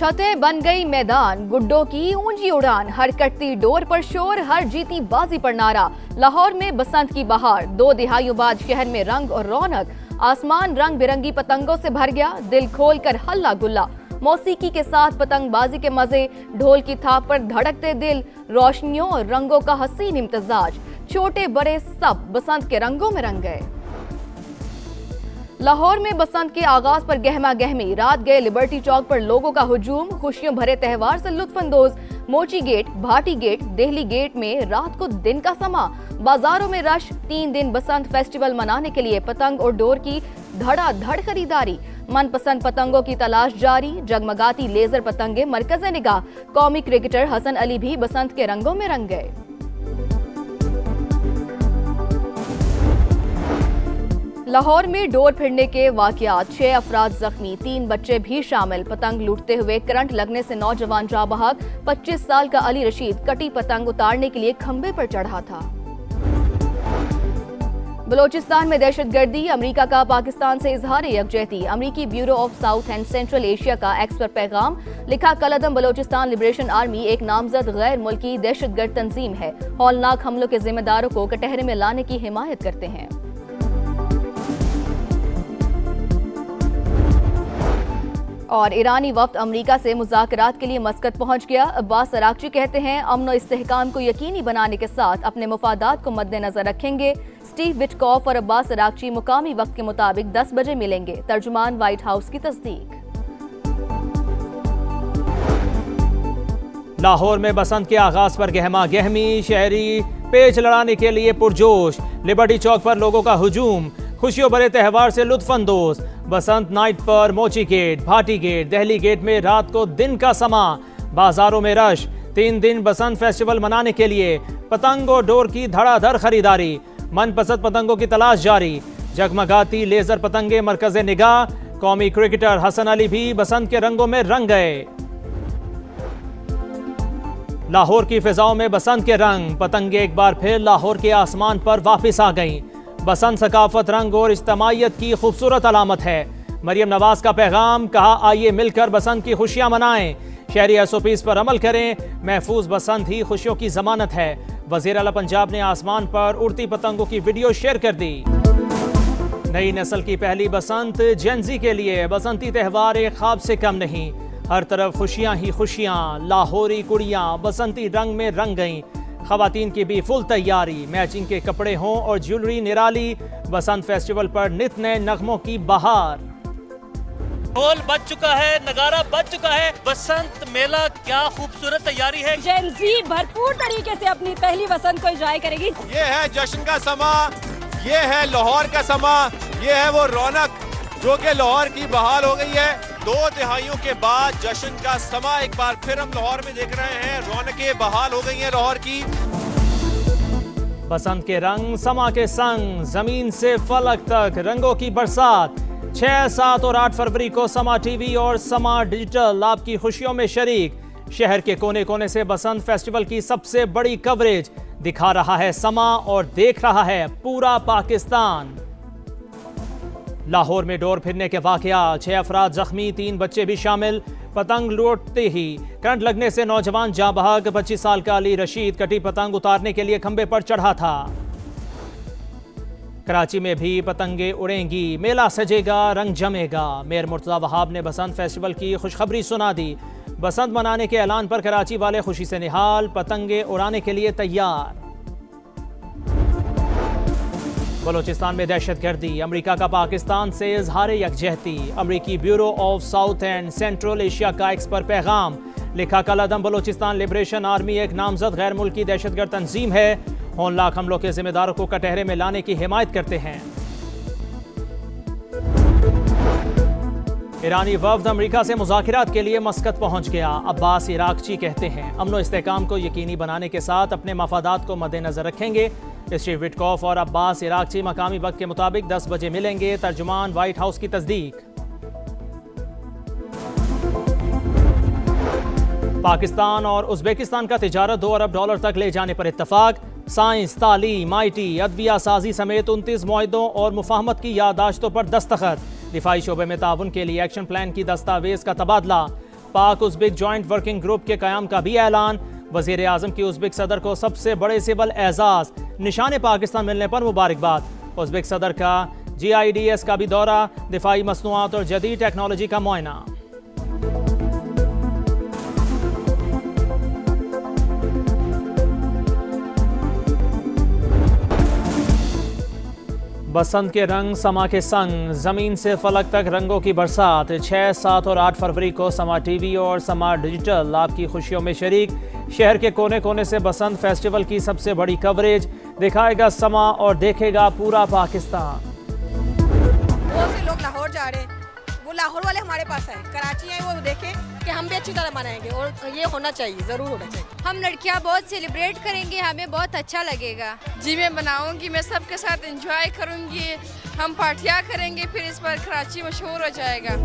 छतें बन गई मैदान, गुड्डों की ऊंची उड़ान, हर कटती डोर पर शोर, हर जीती बाजी पर नारा। लाहौर में बसंत की बहार, 2 दिहाइयों बाद शहर में रंग और रौनक। आसमान रंग बिरंगी पतंगों से भर गया, दिल खोल कर हल्ला गुल्ला। मौसीकी के साथ पतंगबाजी के मजे, ढोल की थाप पर धड़कते दिल, रोशनियों और रंगों का हसीन इम्तिजाज। छोटे बड़े सब बसंत के रंगों में रंग गए। लाहौर में बसंत के आगाज पर गहमा गहमी, रात गए लिबर्टी चौक पर लोगों का हुजूम, खुशियों भरे त्योहार से लुत्फअंदोज। Mochi gate, Bhati gate, Delhi gate में रात को दिन का समा, बाजारों में रश। 3 दिन बसंत फेस्टिवल मनाने के लिए पतंग और डोर की धड़ाधड़ खरीदारी। मनपसंद पतंगों की तलाश जारी, जगमगाती लेजर पतंगे मरकज़े निगाह। कौमी क्रिकेटर हसन अली भी बसंत के रंगों में रंग गए। लाहौर में डोर फिरने के वाकयात, 6 अफराद जख्मी, 3 बच्चे भी शामिल। पतंग लूटते हुए करंट लगने से नौजवान जाँ बहक। 25 साल का अली रशीद कटी पतंग उतारने के लिए खंबे पर चढ़ा था। बलोचिस्तान में दहशतगर्दी, अमेरिका का पाकिस्तान से इजहार यकजहती। अमेरिकी bureau of south and central Asia का एक्स पर पैगाम, लिखा कलअदम बलोचिस्तान लिबरेशन आर्मी एक नामजद गैर मुल्की दहशतगर्द तंजीम है, हौलनाक हमलों के जिम्मेदारों को कटहरे में लाने की हिमायत करते हैं। और ईरानी वफ्द अमेरिका से मुज़ाकरात के लिए मस्कत पहुंच गया। अब्बास अरागची कहते हैं अमन और इस्तेहकाम को यकीनी बनाने के साथ अपने मुफादात को मद्देनजर रखेंगे। स्टीव विटकॉफ और अब्बास अरागची मुकामी वक्त के मुताबिक 10 बजे मिलेंगे, तर्जुमान व्हाइट हाउस की तस्दीक। लाहौर में बसंत के आगाज पर गहमा गहमी, शहरी पेच लड़ाने के लिए पुरजोश। लिबर्टी चौक पर लोगों का हुजूम, खुशियों भरे त्यौहार से लुत्फअंदोज। बसंत नाइट पर Mochi gate, Bhati gate, Delhi gate में रात को दिन का समा, बाजारों में रश। 3 दिन बसंत फेस्टिवल मनाने के लिए पतंग और डोर की धड़ाधड़ खरीदारी, मनपसंद पतंगों की तलाश जारी। जगमगाती लेजर पतंगे मरकज़े निगाह। कौमी क्रिकेटर हसन अली भी बसंत के रंगों में रंग गए। लाहौर की फिजाओं में बसंत के रंग, पतंगे एक बार फिर लाहौर के आसमान पर वापस आ गईं। बसंत सकाफत, रंग और इज्तिमाइयत की खूबसूरत अलामत है। मरियम नवाज का पैगाम, कहा आइए मिलकर बसंत की खुशियां मनाएं। शहरी SOPs पर अमल करें, महफूज बसंत ही खुशियों की जमानत है। वज़ीर आला पंजाब ने आसमान पर उड़ती पतंगों की वीडियो शेयर कर दी। नई नस्ल की पहली बसंत जेनजी के लिए बसंती त्यौहार एक ख्वाब से कम नहीं। हर तरफ खुशियां ही खुशियां, लाहौरी कुड़ियां बसंती रंग में रंग गईं। खवातीन की भी फुल तैयारी, मैचिंग के कपड़े हों और ज्वेलरी निराली। बसंत फेस्टिवल पर नित नए नगमों की बहार। ढोल बज चुका है, नगारा बज चुका है। बसंत मेला क्या खूबसूरत तैयारी है। जेन ज़ी भरपूर तरीके से अपनी पहली बसंत को एंजॉय करेगी। ये है जश्न का समा, ये है लाहौर का समा, ये है वो रौनक जो कि लाहौर की बहाल हो गई है। 2 दिहाइयों के बाद जश्न का समा एक बार फिर हम लाहौर में देख रहे हैं। रौनकें बहाल हो गई हैं लाहौर की। बसंत के रंग समा के संग, जमीन से फलक तक रंगों की बरसात। 6, 7 और 8 फरवरी को समा टीवी और समा डिजिटल आपकी खुशियों में शरीक। शहर के कोने कोने से बसंत फेस्टिवल की सबसे बड़ी कवरेज दिखा रहा है समा और देख रहा है पूरा पाकिस्तान। लाहौर में डोर फिरने के वाकया, 6 अफराद जख्मी, 3 बच्चे भी शामिल। पतंग लूटते ही करंट लगने से नौजवान जाँ बहक। 25 साल का अली रशीद कटी पतंग उतारने के लिए खंबे पर चढ़ा था। कराची में भी पतंगे उड़ेंगी, मेला सजेगा, रंग जमेगा। मेयर मुर्तज़ा वहाब ने बसंत फेस्टिवल की खुशखबरी सुना दी। बसंत मनाने के ऐलान पर कराची वाले खुशी से निहाल, पतंगे उड़ाने के लिए तैयार। बलोचिस्तान में दहशतगर्दी, अमेरिका का पाकिस्तान से इजहार यकजहती। अमेरिकी bureau of south and central Asia का एक्स पर पैगाम, लिखा कलअदम बलोचिस्तान लिबरेशन आर्मी एक नामजद गैर मुल्की दहशतगर्द तंजीम है, हौलनाक हमलों के जिम्मेदारों को कटहरे में लाने की हिमायत करते हैं। ईरानी वफ्द अमेरिका से मुज़ाकरात के लिए मस्कत पहुंच गया। अब्बास अरागची कहते हैं अमन और इस्तेहकाम को यकीनी बनाने के साथ अपने मफादात को मद्देनजर रखेंगे। स्टीव विटकॉफ और अब्बास अरागची मकामी वक्त के मुताबिक 10 बजे मिलेंगे, तर्जुमान व्हाइट हाउस की तस्दीक। पाकिस्तान और उज़्बेकिस्तान का तिजारत $2 अरब तक ले जाने पर इत्तफाक। साइंस, तालीम, IT, अदविया साजी समेत 29 मुआहिदों और मुफाहमत की याददाश्तों पर दस्तखत। दिफाई शोबे में ताउन के लिए एक्शन प्लान की दस्तावेज का तबादला। पाक उज़्बेक जॉइंट वर्किंग ग्रुप के क़याम का भी ऐलान। वज़ीर आज़म की उज़्बेक सदर को सबसे बड़े सिविल एजाज निशान पाकिस्तान मिलने पर मुबारकबाद। उज़्बेक सदर का GIDS का भी दौरा, दिफाई मसनूआत और जदीद टेक्नोलॉजी का मुआयना। बसंत के रंग समा के संग, जमीन से फलक तक रंगों की बरसात। 6, 7 और 8 फरवरी को समा टीवी और समा डिजिटल आपकी खुशियों में शरीक। शहर के कोने कोने से बसंत फेस्टिवल की सबसे बड़ी कवरेज, दिखाएगा समा और देखेगा पूरा पाकिस्तान। बहुत से लोग लाहौर जा रहे हैं, वो लाहौर वाले हमारे पास आए, कराची आए, वो देखें कि हम भी अच्छी तरह मनाएंगे और ये होना चाहिए, ज़रूर होना चाहिए। हम लड़कियां बहुत सेलिब्रेट करेंगे, हमें बहुत अच्छा लगेगा। जी मैं बनाऊंगी, मैं सबके साथ एंजॉय करूंगी, हम पार्टियां करेंगे, फिर इस बार कराची मशहूर हो जाएगा।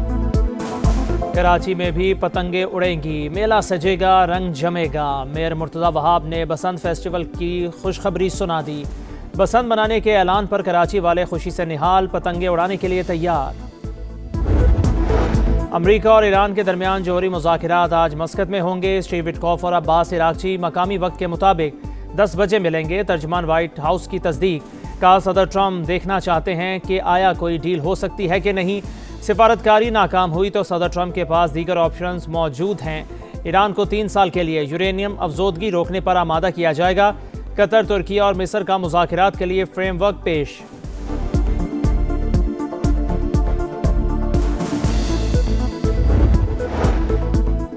कराची में भी पतंगे उड़ेंगी, मेला सजेगा, रंग जमेगा। मेयर मुर्तज़ा वहाब ने बसंत फेस्टिवल की खुशखबरी सुना दी। बसंत मनाने के ऐलान पर कराची वाले खुशी से निहाल, पतंगे उड़ाने के लिए तैयार। अमरीका और ईरान के दरमियान जोहरी मुज़ाकिरात आज मस्कत में होंगे। स्टीव विटकॉफ और अब्बास इराक़ची मकामी वक्त के मुताबिक 10 बजे मिलेंगे। तर्जमान वाइट हाउस की तस्दीक। कहा सदर ट्रंप देखना चाहते हैं कि आया कोई डील हो सकती है कि नहीं। सिफारतकारी नाकाम हुई तो सदर ट्रंप के पास दीगर ऑप्शंस मौजूद हैं। ईरान को 3 साल के लिए यूरेनियम अफजोदगी रोकने पर आमादा किया जाएगा। कतर, तुर्की और मिस्र का मुज़ाकिरात के लिए फ्रेमवर्क पेश।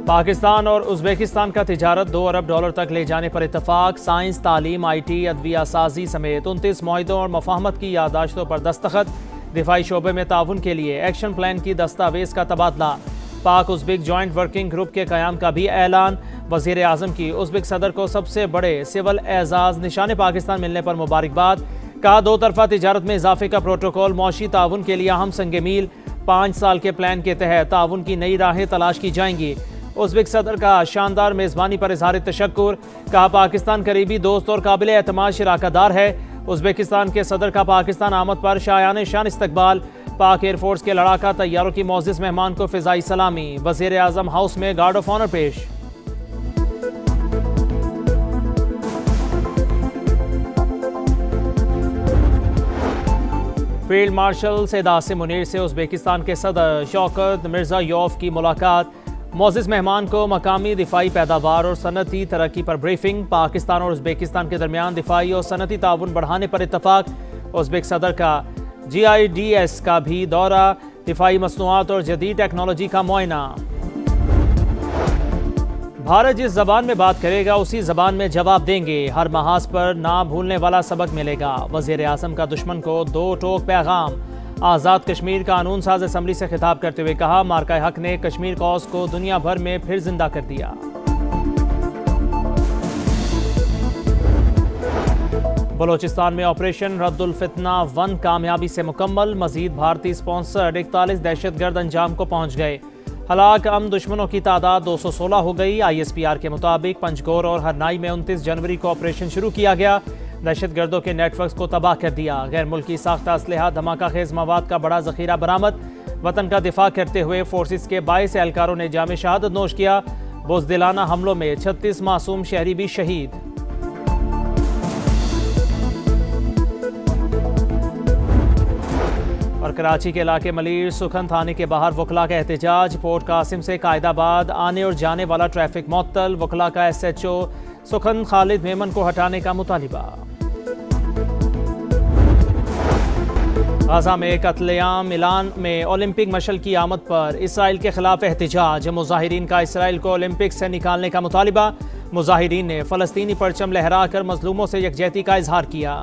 पाकिस्तान और उज़्बेकिस्तान का तिजारत $2 अरब तक ले जाने पर इत्तफाक। साइंस, तालीम, IT, अदविया साजी समेत 29 मुआहिदों और मफाहमत की यादाश्तों पर दस्तखत। दिफाई शोबे में ताउन के लिए एक्शन प्लान की दस्तावेज का तबादला। पाक उज़्बेक जॉइंट वर्किंग ग्रुप के क़याम का भी ऐलान। वज़ीर आज़म की उज़्बेक सदर को सबसे बड़े सिविल एजाज निशान पाकिस्तान मिलने पर मुबारकबाद। कहा 2 तरफ़ा तिजारत में इजाफे का प्रोटोकॉल मौशी ताउन के लिए अहम संग मील। 5 साल के प्लान के तहत ताउन की नई राहें तलाश की जाएंगी। उज़्बेक सदर का शानदार मेज़बानी पर इज़हार तशक्कुर। कहा पाकिस्तान करीबी दोस्त और काबिल एतमाद शराकतदार है। उज़्बेकिस्तान के सदर का पाकिस्तान आमद पर शायान शान इस्तकबाल। पाक एयरफोर्स के लड़ाका तैयारों की मोअज़्ज़ज़ मेहमान को फ़िज़ाई सलामी। वज़ीर आज़म हाउस में गार्ड ऑफ ऑनर पेश। फील्ड मार्शल सैयद मुनीर से उज़्बेकिस्तान के सदर शौकत मिर्ज़ायोव की मुलाकात। मोअज़्ज़ज़ मेहमान को मकामी दिफाई पैदावार और सनती तरक्की पर ब्रीफिंग। पाकिस्तान और उज़्बेकिस्तान के दरमियान दिफाई और सनती ताउन बढ़ाने पर इत्तफाक। उज़्बेक सदर का GIDS का भी दौरा। दिफाई मसनूआत और जदीद टेक्नोलॉजी का मुआयना। भारत जिस जबान में बात करेगा उसी जबान में जवाब देंगे। हर महाज पर ना भूलने वाला सबक मिलेगा। वज़ीर आज़म का दुश्मन को 2 टोक पैगाम। आज़ाद कश्मीर कानून साज असम्बली से खिताब करते हुए कहा मार्का हक ने कश्मीर कॉज को दुनिया भर में फिर जिंदा कर दिया। बलोचिस्तान में ऑपरेशन रद्दुल फितना 1 कामयाबी से मुकम्मल। मजीद भारतीय स्पॉन्सर्ड 41 दहशतगर्द अंजाम को पहुंच गए। हलाक दुश्मनों की तादाद 216 हो गई। ISPR के मुताबिक पंजगोर और हरनाई में 29 जनवरी को ऑपरेशन शुरू किया गया। दहशतगर्दों के नेटवर्क्स को तबाह कर दिया। गैर मुल्की साख्ता असलहा धमाका खेज मवाद का बड़ा जखीरा बरामद। वतन का दिफा करते हुए फोर्सेस के 22 एहलकारों ने जाम शहादत नोश किया। बुज़दिलाना हमलों में 36 मासूम शहरी भी शहीद। और कराची के इलाके मलीर सुखन थाने के बाहर वकला का एहतजाज। पोर्ट कासिम से कायदाबाद आने और जाने वाला ट्रैफिक मुअत्तल। वकला का SHO सुखन खालिद मेमन को हटाने का मुतालिबा। गाजा में कत्लेआम। मिलान में ओलंपिक मशल की आमद पर इसराइल के खिलाफ एहतजाज। मुजाहिरीन का इसराइल को ओलंपिक से निकालने का मुतालिबा। मुजाहिरीन ने फ़लस्तीनी परचम लहराकर मजलूमों से यकजहती का इजहार किया।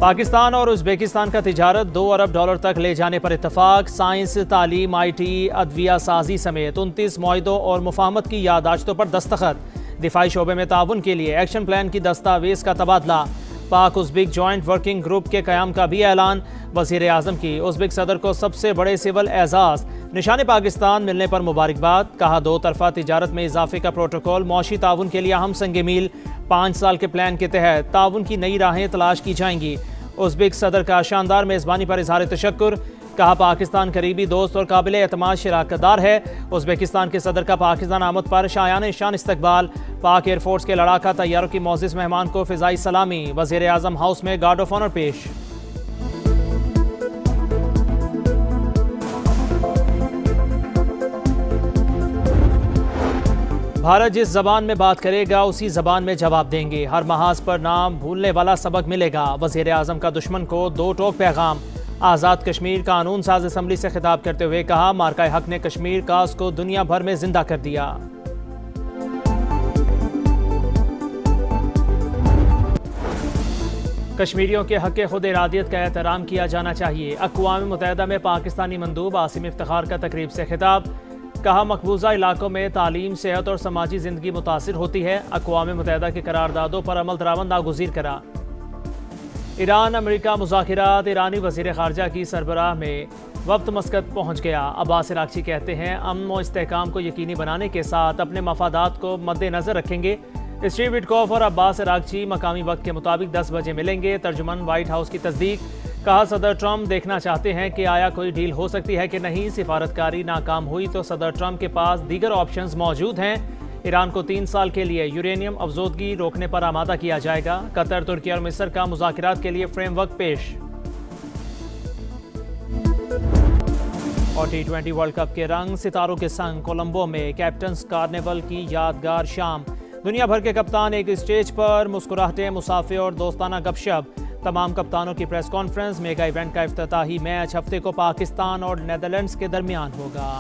पाकिस्तान और उज़्बेकिस्तान का तिजारत $2 अरब तक ले जाने पर इत्तफाक। साइंस, तालीम, IT, अदविया साजी समेत 29 मुआहिदों और मुफाहमत की यादाश्तों पर दस्तखत। दिफाई शोबे में ताउन के लिए एक्शन प्लान की दस्तावेज का तबादला। पाक उज़्बेक जॉइंट वर्किंग ग्रुप के क़याम का भी ऐलान। वज़ीर आज़म की उज़्बेक सदर को सबसे बड़े सिविल एजाज निशान पाकिस्तान मिलने पर मुबारकबाद। कहा 2 तरफ़ा तिजारत में इजाफे का प्रोटोकॉल मौशी ताउन के लिए अहम संग मील। 5 साल के प्लान के तहत ताउन की नई राहें तलाश की जाएंगी। उज़्बेक सदर का शानदार मेज़बानी पर इजहार तशक्कुर। कहा पाकिस्तान करीबी दोस्त और काबिल एतमाद शराकतदार है। उज़्बेकिस्तान के सदर का पाकिस्तान आमद पर शायान शान इस्तकबाल। पाक एयरफोर्स के लड़ाका तैयारों की मोअज़्ज़िज़ मेहमान को फ़िज़ाई सलामी। वज़ीर आज़म हाउस में गार्ड ऑफ ऑनर पेश। भारत जिस जबान में बात करेगा उसी जबान में जवाब देंगे। हर महाज पर नाम भूलने वाला सबक मिलेगा। वज़ीर आज़म का दुश्मन को दो टोक पैगाम। आज़ाद कश्मीर कानून साज असम्बली से खिताब करते हुए कहा मार्का हक ने कश्मीर काज को दुनिया भर में जिंदा कर दिया। कश्मीरियों के हक़ खुद इरादियत का एहतराम किया जाना चाहिए। अक़वाम मुत्तहिदा में पाकिस्तानी मंदूब आसिम इफ्तिखार का तकरीब से खिताब। कहा मकबूजा इलाकों में तालीम, सेहत और समाजी ज़िंदगी मुतासिर होती है। अक़वाम मुत्तहिदा की करारदादों पर अमल दरामद नागुज़ीर करा। Iran America मुज़ाकिरात। ईरानी वज़ीर ख़ारजा की सरबराह में वक्त मस्कत पहुँच गया। अब्बास अराग़ची कहते हैं अमन व इस्तेहकाम को यकीनी बनाने के साथ अपने मफादात को मद्देनज़र रखेंगे। स्टीव विटकॉफ और अब्बास अराग़ची मकामी वक्त के मुताबिक 10 बजे मिलेंगे। तर्जुमान वाइट हाउस की तस्दीक। कहा सदर ट्रंप देखना चाहते हैं कि आया कोई डील हो सकती है कि नहीं। सिफारतकारी नाकाम हुई तो सदर ट्रंप के पास दीगर ऑप्शंस मौजूद हैं। ईरान को 3 साल के लिए यूरेनियम अफजोदगी रोकने पर आमादा किया जाएगा। कतर, तुर्की और मिस्र का मुज़ाकिरात के लिए फ्रेमवर्क पेश। और T20 वर्ल्ड कप के रंग सितारों के संग कोलंबो में कैप्टन्स कार्निवल की यादगार शाम। दुनिया भर के कप्तान एक स्टेज पर, मुस्कुराहटे, मुसाफे और दोस्ताना गपशप। तमाम कप्तानों की प्रेस कॉन्फ्रेंस। मेगा इवेंट का इफ्तिताही मैच हफ्ते को पाकिस्तान और नेदरलैंड्स के दरमियान होगा।